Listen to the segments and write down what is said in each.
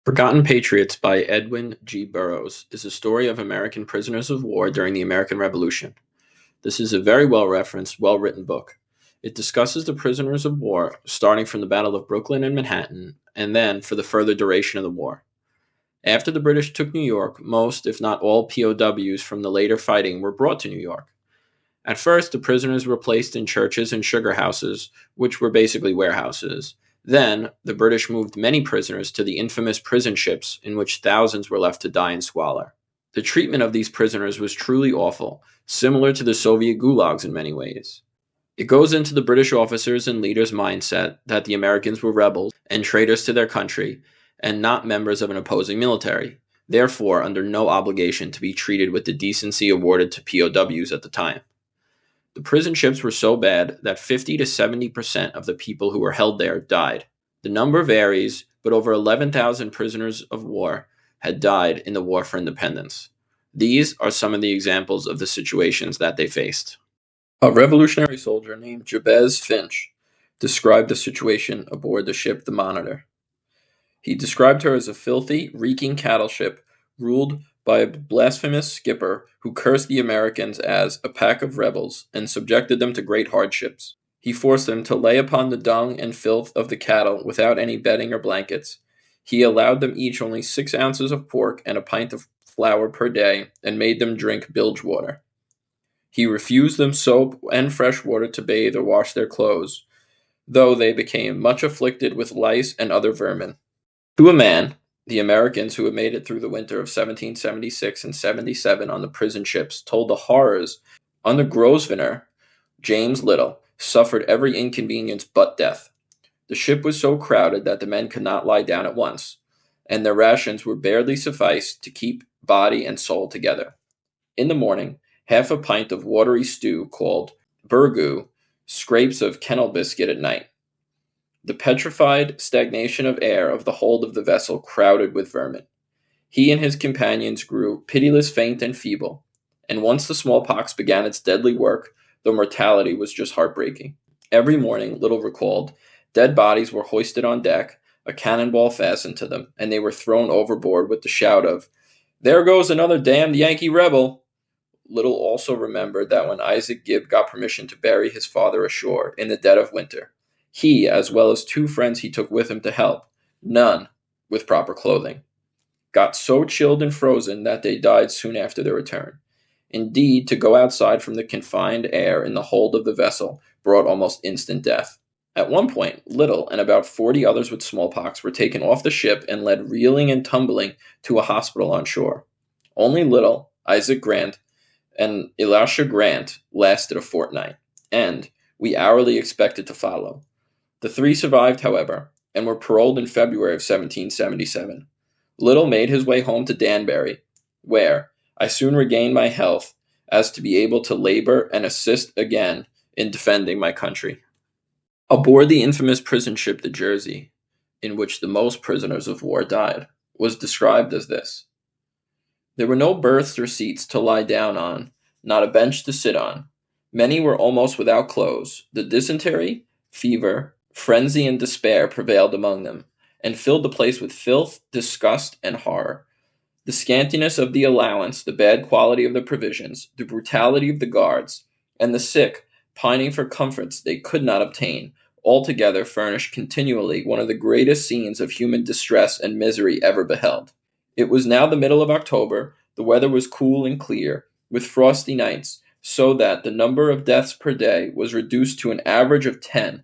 Forgotten Patriots by Edwin G. Burroughs is a story of American prisoners of war during the American Revolution. This is a very well-referenced, well-written book. It discusses the prisoners of war starting from the Battle of Brooklyn and Manhattan, and then for the further duration of the war. After the British took New York, most, if not all, POWs from the later fighting were brought to New York. At first, the prisoners were placed in churches and sugar houses, which were basically warehouses. Then, the British moved many prisoners to the infamous prison ships, in which thousands were left to die in squalor. The treatment of these prisoners was truly awful, similar to the Soviet gulags in many ways. It goes into the British officers' and leaders' mindset that the Americans were rebels and traitors to their country, and not members of an opposing military, therefore under no obligation to be treated with the decency awarded to POWs at the time. The prison ships were so bad that 50 to 70% of the people who were held there died. The number varies, but over 11,000 prisoners of war had died in the War for Independence. These are some of the examples of the situations that they faced. A revolutionary soldier named Jabez Finch described the situation aboard the ship the Monitor. He described her as a filthy, reeking cattle ship ruled by a blasphemous skipper who cursed the Americans as a pack of rebels and subjected them to great hardships. He forced them to lay upon the dung and filth of the cattle without any bedding or blankets. He allowed them each only 6 ounces of pork and a pint of flour per day and made them drink bilge water. He refused them soap and fresh water to bathe or wash their clothes, though they became much afflicted with lice and other vermin. To a man, the Americans who had made it through the winter of 1776 and 77 on the prison ships told the horrors. On the Grosvenor, James Little suffered every inconvenience but death. The ship was so crowded that the men could not lie down at once, and their rations were barely sufficed to keep body and soul together. In the morning, half a pint of watery stew called burgoo, scrapes of kennel biscuit at night. The petrified stagnation of air of the hold of the vessel crowded with vermin. He and his companions grew pitiless, faint, and feeble, and once the smallpox began its deadly work, the mortality was just heartbreaking. Every morning, Little recalled, dead bodies were hoisted on deck, a cannonball fastened to them, and they were thrown overboard with the shout of, "There goes another damned Yankee rebel!" Little also remembered that when Isaac Gibb got permission to bury his father ashore in the dead of winter, he, as well as 2 friends he took with him to help, none with proper clothing, got so chilled and frozen that they died soon after their return. Indeed, to go outside from the confined air in the hold of the vessel brought almost instant death. At one point, Little and about 40 others with smallpox were taken off the ship and led reeling and tumbling to a hospital on shore. Only Little, Isaac Grant, and Elisha Grant lasted a fortnight, and we hourly expected to follow. The 3 survived, however, and were paroled in February of 1777. Little made his way home to Danbury, where I soon regained my health as to be able to labor and assist again in defending my country. Aboard the infamous prison ship the Jersey, in which the most prisoners of war died, was described as this. There were no berths or seats to lie down on, not a bench to sit on. Many were almost without clothes. The dysentery, fever, frenzy, and despair prevailed among them, and filled the place with filth, disgust, and horror. The scantiness of the allowance, the bad quality of the provisions, the brutality of the guards, and the sick, pining for comforts they could not obtain, altogether furnished continually one of the greatest scenes of human distress and misery ever beheld. It was now the middle of October, the weather was cool and clear, with frosty nights, so that the number of deaths per day was reduced to an average of 10,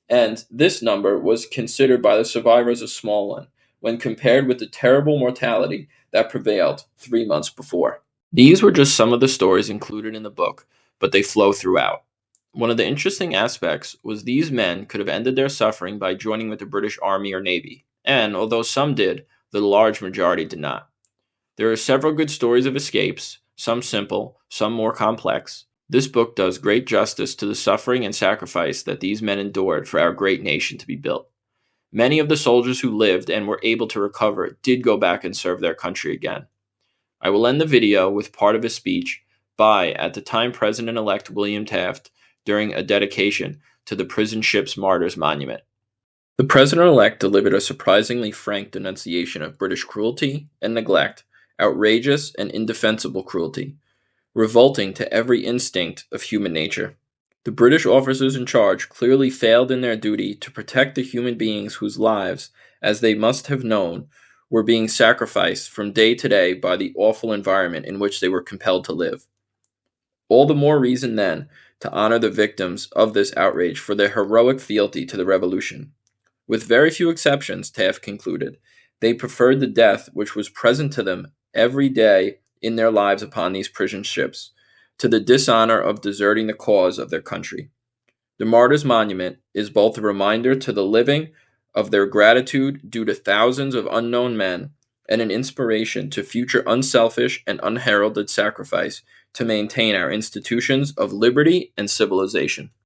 and this number was considered by the survivors a small one, when compared with the terrible mortality that prevailed 3 months before. These were just some of the stories included in the book, but they flow throughout. One of the interesting aspects was these men could have ended their suffering by joining with the British Army or Navy, and although some did, the large majority did not. There are several good stories of escapes, some simple, some more complex. This book does great justice to the suffering and sacrifice that these men endured for our great nation to be built. Many of the soldiers who lived and were able to recover did go back and serve their country again. I will end the video with part of a speech by, at the time, President-elect William Taft during a dedication to the Prison Ships Martyrs Monument. The President-elect delivered a surprisingly frank denunciation of British cruelty and neglect, outrageous and indefensible cruelty, revolting to every instinct of human nature. The British officers in charge clearly failed in their duty to protect the human beings whose lives, as they must have known, were being sacrificed from day to day by the awful environment in which they were compelled to live. All the more reason, then, to honor the victims of this outrage for their heroic fealty to the Revolution. With very few exceptions, Taft concluded, they preferred the death which was present to them every day in their lives upon these prison ships, to the dishonor of deserting the cause of their country. The Martyrs' Monument is both a reminder to the living of their gratitude due to thousands of unknown men and an inspiration to future unselfish and unheralded sacrifice to maintain our institutions of liberty and civilization.